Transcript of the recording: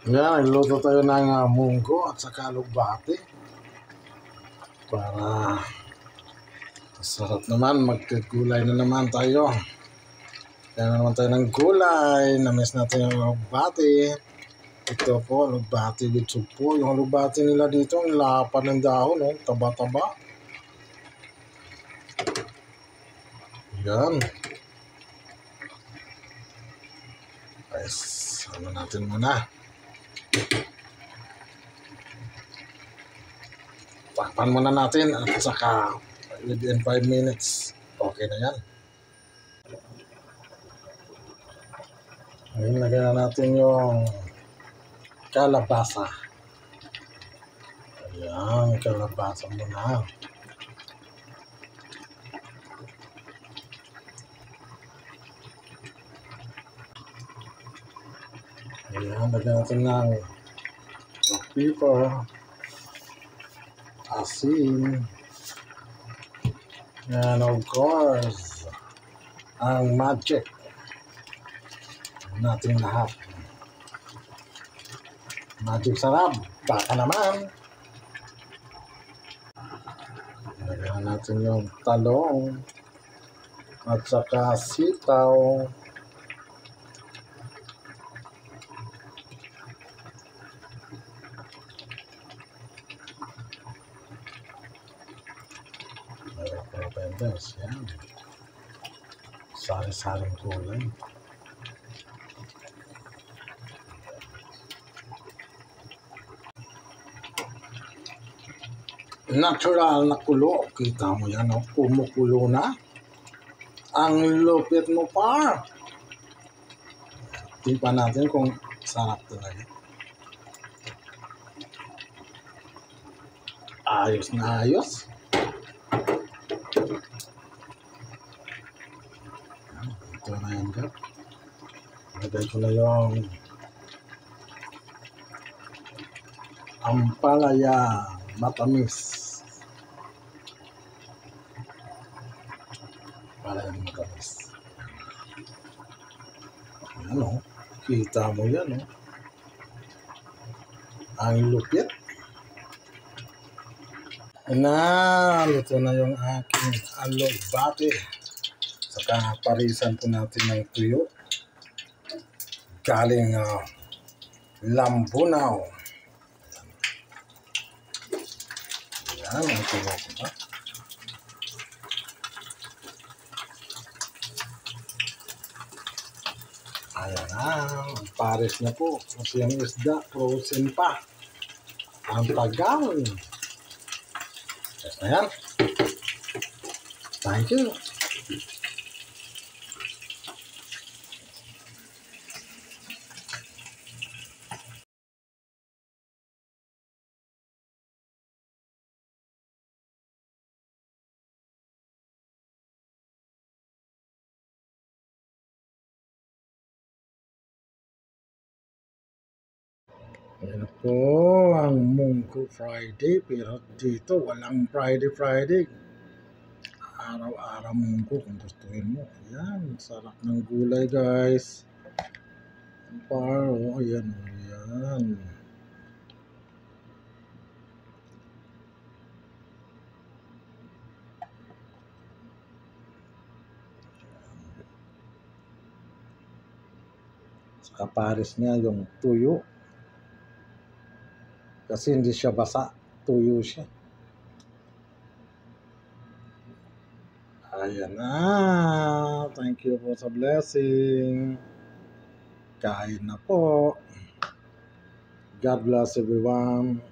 Yan, nagluto tayo ng munggo at saka alugbati para sarap naman. Magkagulay na naman tayo. Kaya na naman tayo ng gulay. Na-miss natin yung alugbati. Ito po, alugbati with soup po. Yung alugbati nila dito, ang lapad ng dahon, no? Taba-taba. Yan. Guys, ano natin muna. Takpan muna natin at saka within 5 minutes. Okay na yan. Ngayon, lagyan na natin yung kalabasa. Ayan, kalabasa muna. Ayan, lagyan natin ng pepper, asin, and of course, ang magic natin lahat. Magic sarap, baka naman. Lagyan natin yung talong at saka sitaw. Guys, yan. Sari-saring kulay. Natural na kulo. Kita mo yan, no? Kumukulo na. Ang lupit mo pa. Tingnan natin kung sarap talaga. Ayos na ayos. Ito na yan, Gap. Lagay ko na yung ampalaya matamis. Ampalaya matamis. Ano? Kita mo yan, no? Ang lupit. Na, ito na yung aking alugbati. Saka parisan po natin ng tuyo. Galing Lambunaw. Yan, ang tuyo ko ba? Ayan na, ang pares na po. Kasi ang isda, frozen pa. Ang tagal. Ayan. Thank you. Ayan po ang Munggo Friday, pero dito walang Friday. Araw-araw munggo kung gustuhin mo. Ayan, sarap ng gulay guys. Paro, ayan. Sa pares niya yung tuyo. Kasi hindi siya basa, tuyo siya. Ayan na. Thank you po sa blessing. Kain na po. God bless everyone.